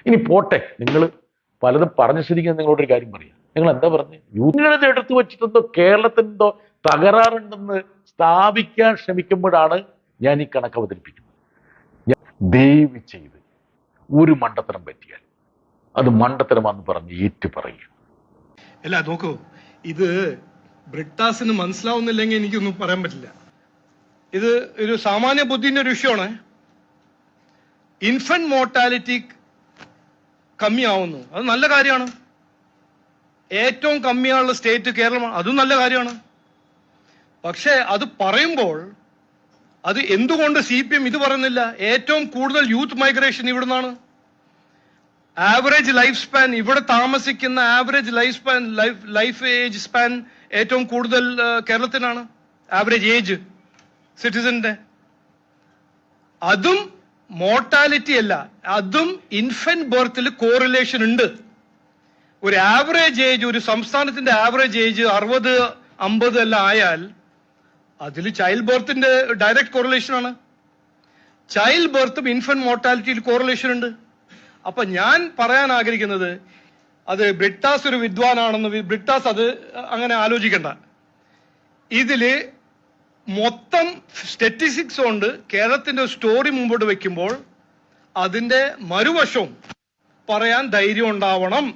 ഇനി പോട്ടെ, നിങ്ങൾ പലതും പറഞ്ഞ ശരിക്കും നിങ്ങളോടൊരു കാര്യം പറയാം. നിങ്ങൾ എന്താ പറഞ്ഞു? യൂണിയനെ എടുത്തു വെച്ചിട്ടെന്തോ കേരളത്തിനെന്തോ തകരാറുണ്ടെന്ന് സ്ഥാപിക്കാൻ ശ്രമിക്കുമ്പോഴാണ് ഞാൻ ഈ കണക്ക് അവതരിപ്പിക്കുന്നത്. ദയവ് ചെയ്ത് ഒരു മണ്ടത്തരം പറ്റിയാൽ അത് മണ്ടത്തരമാണെന്ന് പറഞ്ഞ് ഏറ്റു പറയുക. അല്ല നോക്കൂ, ഇത് ബ്രിട്ടാസിന് മനസ്സിലാവുന്നില്ലെങ്കിൽ എനിക്കൊന്നും പറയാൻ പറ്റില്ല. ഇത് ഒരു സാമാന്യ ബുദ്ധിന്റെ ഒരു വിഷയമാണ്. ഇൻഫന്റ് മോർട്ടാലിറ്റി കമ്മിയാവുന്നു, അത് നല്ല കാര്യമാണ്. ഏറ്റവും കമ്മിയുള്ള സ്റ്റേറ്റ് കേരളമാണ്, അതും നല്ല കാര്യമാണ്. പക്ഷെ അത് പറയുമ്പോൾ അത് എന്തുകൊണ്ട് CPM ഇത് പറയുന്നില്ല? ഏറ്റവും കൂടുതൽ യൂത്ത് മൈഗ്രേഷൻ ഇവിടുന്നാണ്. ആവറേജ് ലൈഫ് സ്പാൻ, ഇവിടെ താമസിക്കുന്ന ആവറേജ് ലൈഫ് ഏജ് സ്പാൻ ഏറ്റവും കൂടുതൽ കേരളത്തിനാണ്. Average age സിറ്റിസന്റെ. അതും മോർട്ടാലിറ്റി അല്ല, അതും ഇൻഫന്റ് ബർത്തിൽ കോറിലേഷൻ ഉണ്ട്. ഒരു ആവറേജ് ഏജ്, ഒരു സംസ്ഥാനത്തിന്റെ ആവറേജ് ഏജ് 60, 50 എല്ലാം ആയാൽ അതിൽ ചൈൽഡ് ബർത്തിന്റെ ഡയറക്റ്റ് കോറിലേഷൻ ആണ്. ചൈൽഡ് ബർത്തും ഇൻഫന്റ് മോർട്ടാലിറ്റിയിൽ കോറിലേഷൻ ഉണ്ട്. അപ്പൊ ഞാൻ പറയാൻ ആഗ്രഹിക്കുന്നത്, അത് ബ്രിട്ടാസ് ഒരു വിദ്വാനാണെന്ന്, ബ്രിട്ടാസ് അത് അങ്ങനെ ആലോചിക്കണ്ട. ഇതില് മൊത്തം സ്റ്റാറ്റിസ്റ്റിക്സ് കൊണ്ട് കേരളത്തിന്റെ സ്റ്റോറി മുമ്പോട്ട് വെക്കുമ്പോൾ അതിന്റെ മറുവശവും പറയാൻ ധൈര്യം ഉണ്ടാവണം,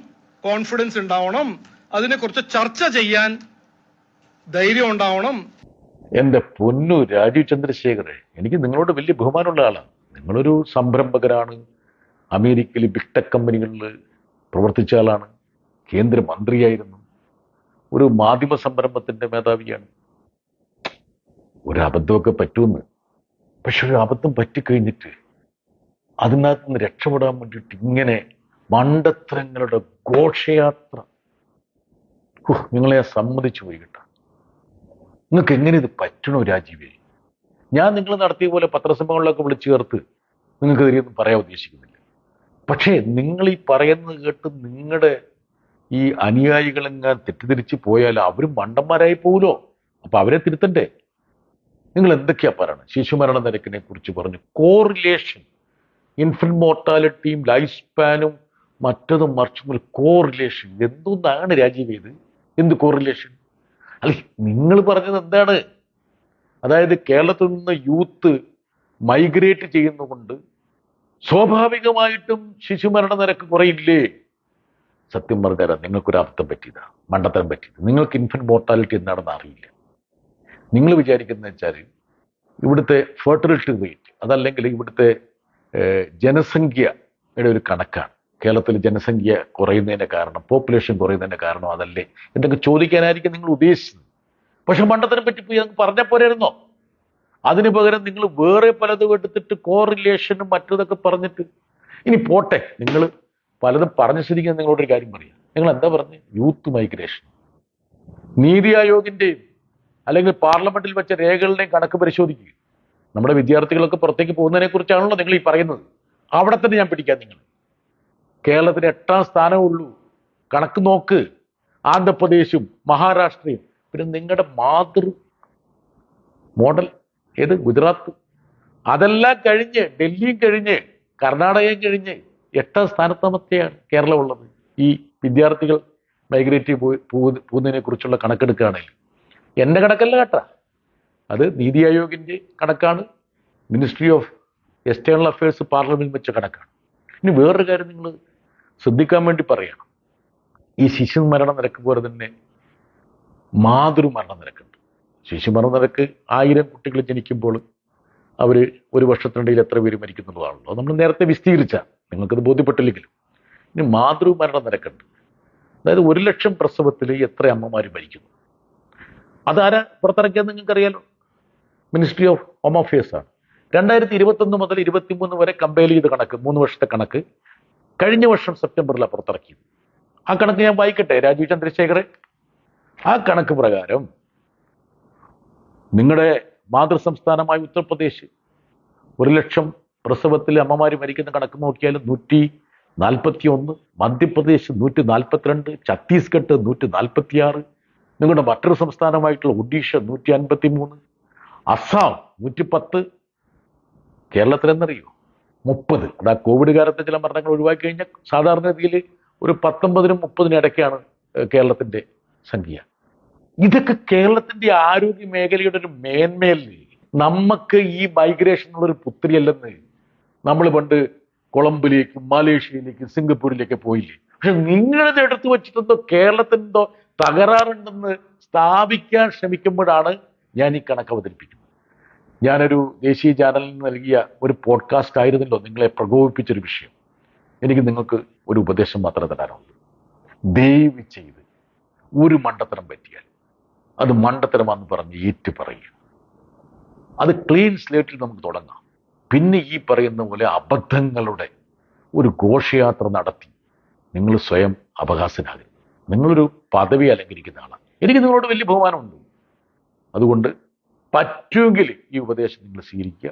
കോൺഫിഡൻസ് ഉണ്ടാവണം, അതിനെക്കുറിച്ച് ചർച്ച ചെയ്യാൻ ധൈര്യം ഉണ്ടാവണം. എന്റെ പൊന്നു രാജീവ് ചന്ദ്രശേഖരെ, എനിക്ക് നിങ്ങളോട് വലിയ ബഹുമാനമുള്ള ആളാണ്. നിങ്ങളൊരു സംരംഭകരാണ്, അമേരിക്കയിൽ ബിഗ് ടെക് കമ്പനികളിൽ പ്രവർത്തിച്ച ആളാണ്, കേന്ദ്രമന്ത്രിയായിരുന്നു, ഒരു മാധ്യമ സംരംഭത്തിന്റെ മേധാവിയാണ്. ഒരു അബദ്ധമൊക്കെ പറ്റുമെന്ന്, പക്ഷെ ഒരു അബദ്ധം പറ്റിക്കഴിഞ്ഞിട്ട് അതിനകത്ത് നിന്ന് രക്ഷപ്പെടാൻ വേണ്ടിയിട്ട് ഇങ്ങനെ മണ്ടത്തരങ്ങളുടെ ഘോഷയാത്ര, നിങ്ങളെ സമ്മതിച്ചു പോയി കേട്ടോ. നിങ്ങൾക്ക് എങ്ങനെ ഇത് പറ്റണോ രാജീവേ? ഞാൻ നിങ്ങൾ നടത്തിയ പോലെ പത്രസമ്മേളനങ്ങളൊക്കെ വിളിച്ചു ചേർത്ത് നിങ്ങൾക്ക് ഇതിലൊന്നും പറയാൻ ഉദ്ദേശിക്കുന്നില്ല. പക്ഷേ നിങ്ങൾ ഈ പറയുന്നത് കേട്ട് നിങ്ങളുടെ ഈ അനുയായികളെങ്ങാൻ തെറ്റിദ്ധരിച്ച് പോയാൽ അവരും മണ്ടന്മാരായി പോവുമല്ലോ. അപ്പൊ അവരെ തിരുത്തണ്ടേ? നിങ്ങൾ എന്തൊക്കെയാ പറയണം? ശിശുമരണ നിരക്കിനെ കുറിച്ച് പറഞ്ഞു, കോറിലേഷൻ, ഇൻഫന്റ് മോർട്ടാലിറ്റിയും ലൈഫ് സ്പാനും മറ്റതും മറിച്ചും കോറിലേഷൻ. എന്തൊന്നാണ് രാജീവ് ഇത്? എന്ത് കോറിലേഷൻ? അല്ലെ, നിങ്ങൾ പറഞ്ഞത് എന്താണ്? അതായത് കേരളത്തിൽ നിന്ന് യൂത്ത് മൈഗ്രേറ്റ് ചെയ്യുന്നതുകൊണ്ട് സ്വാഭാവികമായിട്ടും ശിശുമരണ നിരക്ക് കുറയില്ലേ? സത്യം പറഞ്ഞാൽ നിങ്ങൾക്കൊരു അബദ്ധം പറ്റിയതാ, മണ്ടത്തരം പറ്റിയത്. നിങ്ങൾക്ക് ഇൻഫന്റ് മോർട്ടാലിറ്റി എന്താണെന്ന് അറിയില്ല. നിങ്ങൾ വിചാരിക്കുന്നത് വെച്ചാൽ ഇവിടുത്തെ ഫെർട്ടിലിറ്റി റേറ്റ്, അതല്ലെങ്കിൽ ഇവിടുത്തെ ജനസംഖ്യയുടെ ഒരു കണക്കാണ്. കേരളത്തിൽ ജനസംഖ്യ കുറയുന്നതിന്റെ കാരണം, പോപ്പുലേഷൻ കുറയുന്നതിന്റെ കാരണം അതല്ലേ എന്നൊക്കെ ചോദിക്കാനായിരിക്കും നിങ്ങൾ ഉദ്ദേശിച്ചത്. പക്ഷെ മണ്ടത്തരം പറ്റിപ്പോയി അങ്ങ് പറഞ്ഞാൽ പോരായിരുന്നോ? അതിന് പകരം നിങ്ങൾ വേറെ പലതും എടുത്തിട്ട് കോറിലേഷനും മറ്റതൊക്കെ പറഞ്ഞിട്ട്, ഇനി പോട്ടെ, നിങ്ങൾ പലതും പറഞ്ഞ ശരിക്കും നിങ്ങളോടൊരു കാര്യം പറയാം. നിങ്ങൾ എന്താ പറഞ്ഞ്? Youth migration. നീതി ആയോഗിന്റെയും അല്ലെങ്കിൽ പാർലമെന്റിൽ വെച്ച രേഖകളുടെയും കണക്ക് പരിശോധിക്കുക. നമ്മുടെ വിദ്യാർത്ഥികളൊക്കെ പുറത്തേക്ക് പോകുന്നതിനെ കുറിച്ചാണല്ലോ നിങ്ങൾ ഈ പറയുന്നത്. അവിടെ തന്നെ ഞാൻ പിടിക്കാം. നിങ്ങൾ കേരളത്തിന് 8ാം സ്ഥാനമേ ഉള്ളൂ. കണക്ക് നോക്ക്. ആന്ധ്രാപ്രദേശും മഹാരാഷ്ട്രയും, പിന്നെ നിങ്ങളുടെ മാതൃ മോഡൽ ഏത്? ഗുജറാത്ത്. അതെല്ലാം കഴിഞ്ഞ്, ഡൽഹിയും കഴിഞ്ഞ്, കർണാടകയും കഴിഞ്ഞ് 8ാം സ്ഥാനത്താമത്തെയാണ് കേരളം ഉള്ളത്. ഈ വിദ്യാർത്ഥികൾ മൈഗ്രേറ്റ് പോകുന്നതിനെ കുറിച്ചുള്ള കണക്കെടുക്കുകയാണെങ്കിൽ എൻ്റെ കണക്കല്ല കേട്ടാ, അത് നീതി ആയോഗിന്റെ കണക്കാണ്, മിനിസ്ട്രി ഓഫ് എക്സ്റ്റേണൽ അഫയേഴ്സ് പാർലമെന്റിൽ വെച്ച കണക്കാണ്. ഇനി വേറൊരു കാര്യം നിങ്ങൾ ശ്രദ്ധിക്കാൻ വേണ്ടി പറയണം. ഈ ശിശുമരണ നിരക്ക് പോലെ തന്നെ മാതൃമരണ നിരക്കുണ്ട്. ശിശുമരണ നിരക്ക് 1000 കുട്ടികൾ ജനിക്കുമ്പോൾ അവർ ഒരു വർഷത്തിനിടയിൽ എത്ര പേര് മരിക്കുന്നുള്ളതാണല്ലോ. നമ്മൾ നേരത്തെ വിശദീകരിച്ച, നിങ്ങൾക്കത് ബോധ്യപ്പെട്ടില്ലെങ്കിലും. ഇനി മാതൃമരണ നിരക്കുണ്ട്. അതായത് 1,00,000 പ്രസവത്തിൽ എത്ര അമ്മമാർ മരിക്കുന്നു. അതാരാ പുറത്തിറക്കിയത് നിങ്ങൾക്കറിയാലോ? മിനിസ്ട്രി ഓഫ് ഹോം അഫയേഴ്സ് ആണ്. 2021 മുതൽ 23 വരെ കമ്പയർ ചെയ്ത കണക്ക്, 3 വർഷത്തെ കണക്ക് കഴിഞ്ഞ വർഷം സെപ്റ്റംബറിലാണ് പുറത്തിറക്കിയത്. ആ കണക്ക് ഞാൻ വായിക്കട്ടെ രാജീവ് ചന്ദ്രശേഖരെ. ആ കണക്ക് പ്രകാരം നിങ്ങളുടെ മാതൃ സംസ്ഥാനമായ ഉത്തർപ്രദേശ് 1,00,000 പ്രസവത്തിൽ അമ്മമാർ മരിക്കുന്ന കണക്ക് നോക്കിയാൽ 141, മധ്യപ്രദേശ് 142, ഛത്തീസ്ഗഡ് 146, നിങ്ങളുടെ മറ്റൊരു സംസ്ഥാനമായിട്ടുള്ള ഒഡീഷ 153, അസാം 110. കേരളത്തിൽ എന്നറിയോ? 30. അത് ആ കോവിഡ് കാലത്തെ ചില മരണങ്ങൾ ഒഴിവാക്കി കഴിഞ്ഞാൽ സാധാരണഗതിയിൽ ഒരു 19-നും 30-നും ഇടയ്ക്കാണ് കേരളത്തിന്റെ സംഖ്യ. ഇതൊക്കെ കേരളത്തിന്റെ ആരോഗ്യ മേഖലയുടെ ഒരു മേന്മയല്ലേ? നമുക്ക് ഈ മൈഗ്രേഷൻ ഉള്ളൊരു പുത്രിയല്ലെന്ന്. നമ്മൾ പണ്ട് കൊളംബിലേക്ക്, മലേഷ്യയിലേക്ക്, സിംഗപ്പൂരിലേക്ക് പോയില്ലേ? പക്ഷെ നിങ്ങളിത് എടുത്തു വെച്ചിട്ടെന്തോ കേരളത്തിനെന്തോ തകരാറുണ്ടെന്ന് സ്ഥാപിക്കാൻ ശ്രമിക്കുമ്പോഴാണ് ഞാൻ ഈ കണക്ക് അവതരിപ്പിക്കുന്നത്. ഞാനൊരു ദേശീയ ചാനലിന് നൽകിയ ഒരു പോഡ്കാസ്റ്റ് ആയിരുന്നല്ലോ നിങ്ങളെ പ്രകോപിപ്പിച്ചൊരു വിഷയം. എനിക്ക് നിങ്ങൾക്ക് ഒരു ഉപദേശം മാത്രമേ തരാനുള്ളൂ. ദയവ് ചെയ്ത് ഒരു മണ്ടത്തരം പറ്റിയാൽ അത് മണ്ടത്തരമാണെന്ന് പറഞ്ഞ് ഏറ്റു പറയുക. അത് ക്ലീൻ സ്ലേറ്റിൽ നമുക്ക് തുടങ്ങാം. പിന്നെ ഈ പറയുന്ന പോലെ അബദ്ധങ്ങളുടെ ഒരു ഘോഷയാത്ര നടത്തി നിങ്ങൾ സ്വയം അപഹാസ്യനാകും. നിങ്ങളൊരു പദവി അലങ്കരിക്കുന്ന ആളാണ്. എനിക്ക് നിങ്ങളോട് വലിയ ബഹുമാനമുണ്ട്. അതുകൊണ്ട് പറ്റുമെങ്കിൽ ഈ ഉപദേശം നിങ്ങൾ സ്വീകരിക്കുക.